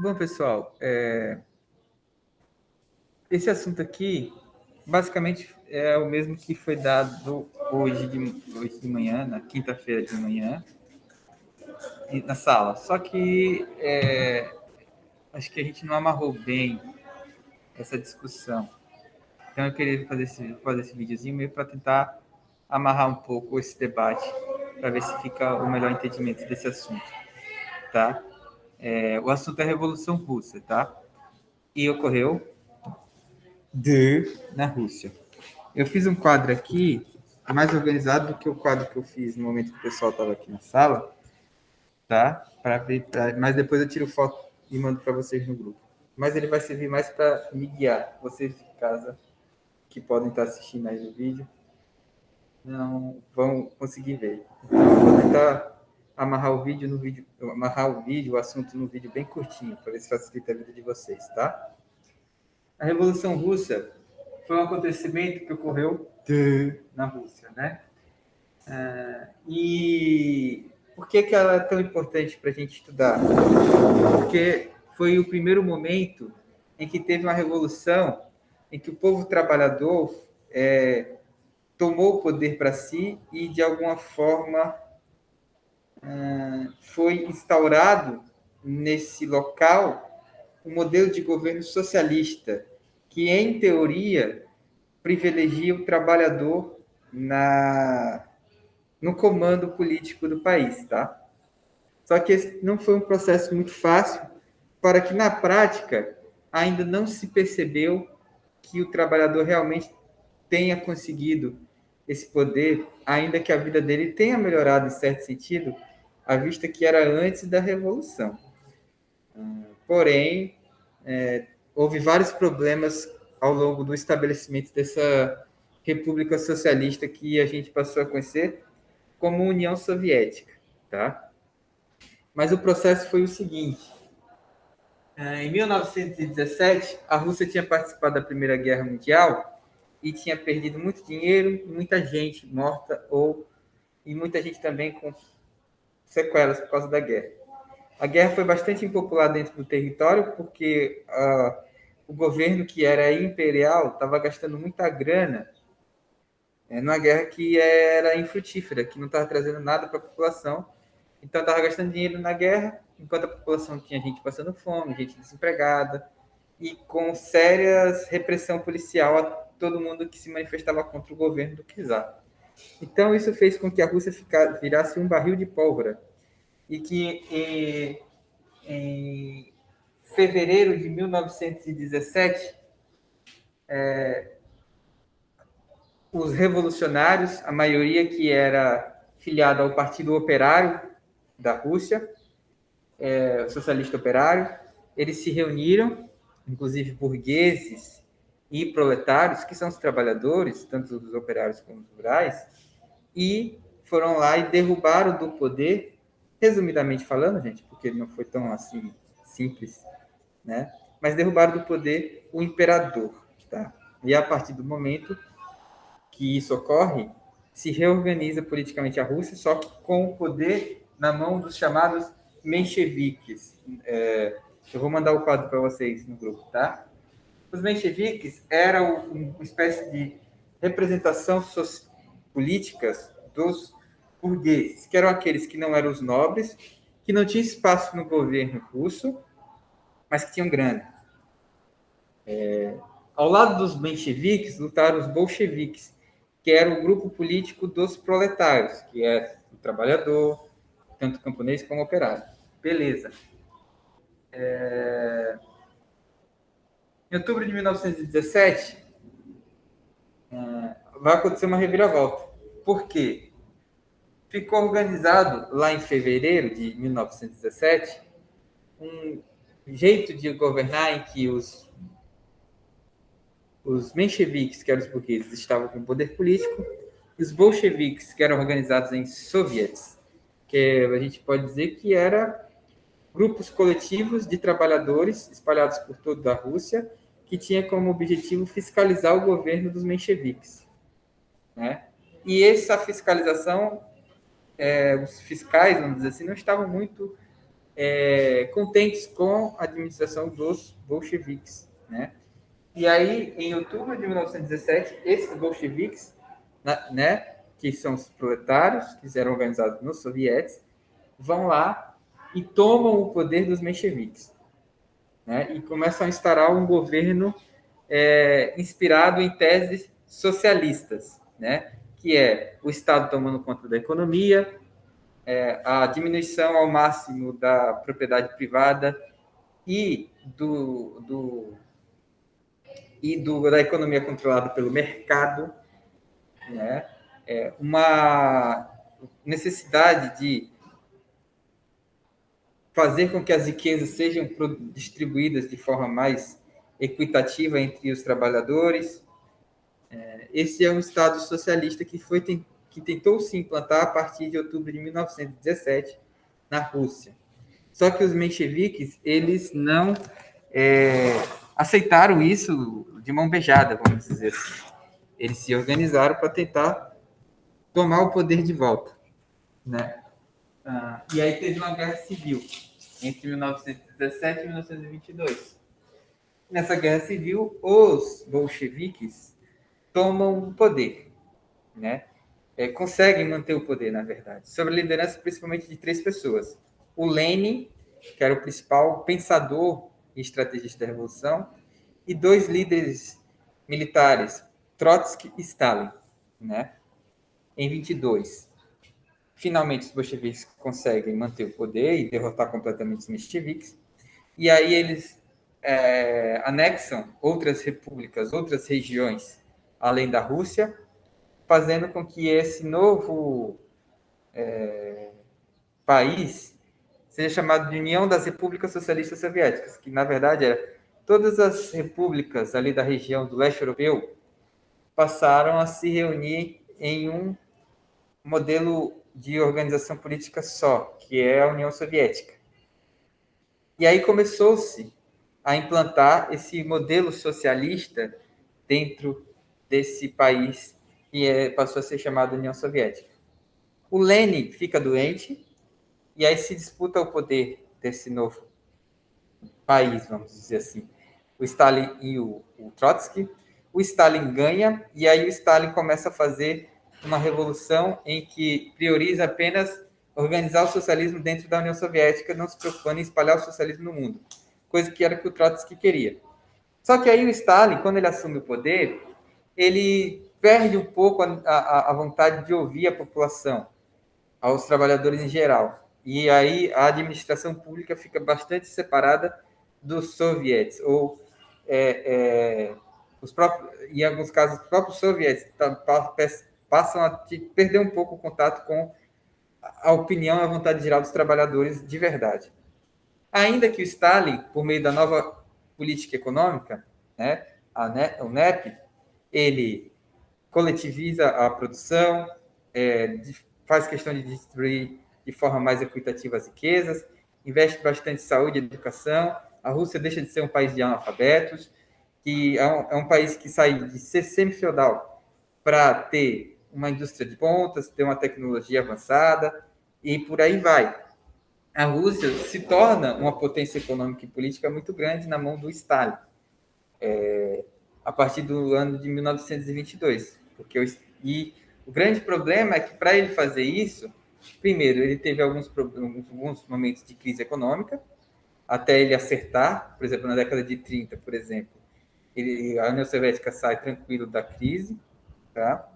Bom, pessoal, esse assunto aqui, basicamente, é o mesmo que foi dado hoje de manhã, na quinta-feira de manhã, na sala. Só que acho que a gente não amarrou bem essa discussão. Então, eu queria fazer esse videozinho meio para tentar amarrar um pouco esse debate, para ver se fica o melhor entendimento desse assunto, tá? O assunto é a Revolução Russa, tá? E ocorreu na Rússia. Eu fiz um quadro aqui mais organizado do que o quadro que eu fiz no momento que o pessoal estava aqui na sala, tá? Mas depois eu tiro foto e mando para vocês no grupo. Mas ele vai servir mais para me guiar. Vocês de casa que podem estar assistindo aí no vídeo não vão conseguir ver. Então eu vou tentar amarrar o assunto no vídeo bem curtinho, para ver se facilita a vida de vocês, tá? A Revolução Russa foi um acontecimento que ocorreu na Rússia, né? E por que ela é tão importante para a gente estudar? Porque foi o primeiro momento em que teve uma revolução, em que o povo trabalhador tomou o poder para si e, de alguma forma, foi instaurado nesse local um modelo de governo socialista, que, em teoria, privilegia o trabalhador no comando político do país, tá? Só que esse não foi um processo muito fácil, para que, na prática, ainda não se percebeu que o trabalhador realmente tenha conseguido esse poder, ainda que a vida dele tenha melhorado em certo sentido, à vista que era antes da Revolução. Porém, houve vários problemas ao longo do estabelecimento dessa República Socialista que a gente passou a conhecer como União Soviética, tá? Mas o processo foi o seguinte: em 1917, a Rússia tinha participado da Primeira Guerra Mundial e tinha perdido muito dinheiro, muita gente morta e muita gente também com sequelas por causa da guerra. A guerra foi bastante impopular dentro do território porque o governo, que era imperial, estava gastando muita grana numa guerra que era infrutífera, que não estava trazendo nada para a população. Então, estava gastando dinheiro na guerra, enquanto a população tinha gente passando fome, gente desempregada, e com sérias repressão policial a todo mundo que se manifestava contra o governo do czar. Então, isso fez com que a Rússia virasse um barril de pólvora, e que em fevereiro de 1917, os revolucionários, a maioria que era filiada ao Partido Operário da Rússia, o socialista operário, eles se reuniram, inclusive burgueses e proletários, que são os trabalhadores, tanto os operários como os rurais, e foram lá e derrubaram do poder, resumidamente falando, gente, porque não foi tão assim simples, né? Mas derrubaram do poder o imperador, tá? E a partir do momento que isso ocorre, se reorganiza politicamente a Rússia, só com o poder na mão dos chamados mencheviques. Eu vou mandar o quadro para vocês no grupo, tá? Os mencheviques eram uma espécie de representação políticas dos burgueses, que eram aqueles que não eram os nobres, que não tinham espaço no governo russo, mas que tinham grana. Ao lado dos mencheviques, lutaram os bolcheviques, que era o grupo político dos proletários, que é o trabalhador, tanto camponês como operário. Beleza. Em outubro de 1917, vai acontecer uma reviravolta. Por quê? Ficou organizado, lá em fevereiro de 1917, um jeito de governar em que os mencheviques, que eram os burgueses, estavam com poder político, e os bolcheviques, que eram organizados em soviets, que a gente pode dizer que eram grupos coletivos de trabalhadores espalhados por toda a Rússia, que tinha como objetivo fiscalizar o governo dos mencheviques, né? E essa fiscalização, os fiscais, vamos dizer assim, não estavam muito contentes com a administração dos bolcheviques, né? E aí, em outubro de 1917, esses bolcheviques, né, que são os proletários, que eram organizados nos sovietes, vão lá e tomam o poder dos mencheviques, né, e começam a instaurar um governo inspirado em teses socialistas, né, que é o Estado tomando conta da economia, a diminuição ao máximo da propriedade privada e da economia controlada pelo mercado, né? Uma necessidade de fazer com que as riquezas sejam distribuídas de forma mais equitativa entre os trabalhadores. Esse é um Estado socialista que tentou se implantar a partir de outubro de 1917 na Rússia. Só que os mencheviques, eles não aceitaram isso de mão beijada, vamos dizer assim. Eles se organizaram para tentar tomar o poder de volta, né? E aí teve uma guerra civil entre 1917 e 1922. Nessa guerra civil, os bolcheviques tomam o poder, né? Conseguem manter o poder, na verdade, sob a liderança principalmente de 3 pessoas. O Lenin, que era o principal pensador e estrategista da Revolução, e 2 líderes militares, Trotsky e Stalin, né? Em 22, finalmente os bolcheviques conseguem manter o poder e derrotar completamente os mencheviques, e aí eles anexam outras repúblicas, outras regiões, além da Rússia, fazendo com que esse novo país seja chamado de União das Repúblicas Socialistas Soviéticas, que na verdade era todas as repúblicas ali da região do leste europeu passaram a se reunir em um modelo de organização política só, que é a União Soviética. E aí começou-se a implantar esse modelo socialista dentro desse país que passou a ser chamado União Soviética. O Lenin fica doente e aí se disputa o poder desse novo país, vamos dizer assim. O Stalin e o Trotsky. O Stalin ganha e aí o Stalin começa a fazer uma revolução em que prioriza apenas organizar o socialismo dentro da União Soviética, não se preocupando em espalhar o socialismo no mundo, coisa que era o que o Trotsky queria. Só que aí o Stalin, quando ele assume o poder, ele perde um pouco a vontade de ouvir a população, aos trabalhadores em geral. E aí a administração pública fica bastante separada dos sovietes, ou em alguns casos, os próprios sovietes passam a perder um pouco o contato com a opinião e a vontade geral dos trabalhadores de verdade. Ainda que o Stalin, por meio da nova política econômica, né, o NEP, ele coletiviza a produção, faz questão de distribuir de forma mais equitativa as riquezas, investe bastante em saúde e educação. A Rússia deixa de ser um país de analfabetos, que é um país que sai de ser semi-feudal para ter uma indústria de pontas, ter uma tecnologia avançada, e por aí vai. A Rússia se torna uma potência econômica e política muito grande na mão do Stalin, a partir do ano de 1922. O grande problema é que, para ele fazer isso, primeiro, ele teve alguns momentos de crise econômica, até ele acertar, por exemplo, na década de 30, por exemplo, a União Soviética sai tranquilo da crise, tá?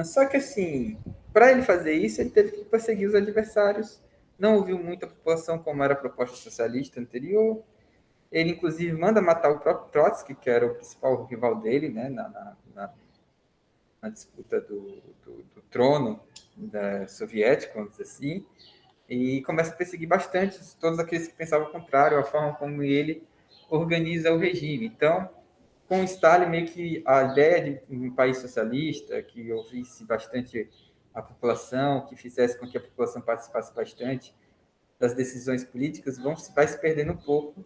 Só que, assim, para ele fazer isso, ele teve que perseguir os adversários, não ouviu muito a população, como era a proposta socialista anterior. Ele, inclusive, manda matar o próprio Trotsky, que era o principal rival dele, né, na disputa do trono soviético, vamos dizer assim, e começa a perseguir bastante todos aqueles que pensavam o contrário, a forma como ele organiza o regime. Então, com o Stalin, meio que a ideia de um país socialista, que ouvisse bastante a população, que fizesse com que a população participasse bastante das decisões políticas, vai se perdendo um pouco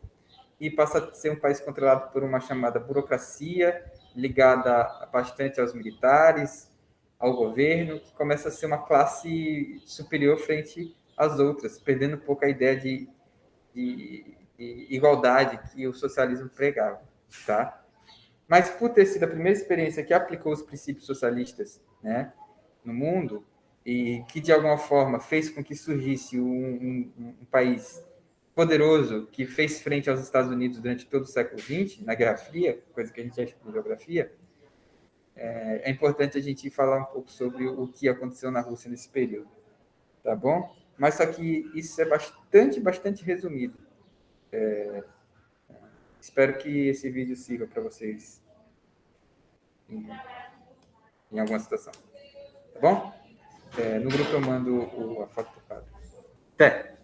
e passa a ser um país controlado por uma chamada burocracia, ligada bastante aos militares, ao governo, que começa a ser uma classe superior frente as outras, perdendo um pouco a ideia de igualdade que o socialismo pregava, tá? Mas por ter sido a primeira experiência que aplicou os princípios socialistas, né, no mundo, e que de alguma forma fez com que surgisse um país poderoso que fez frente aos Estados Unidos durante todo o século XX, na Guerra Fria, coisa que a gente já estudou em geografia, é importante a gente falar um pouco sobre o que aconteceu na Rússia nesse período, tá bom? Mas só que isso é bastante resumido. Espero que esse vídeo sirva para vocês em, em alguma situação, tá bom? No grupo eu mando a foto do quadro. Até!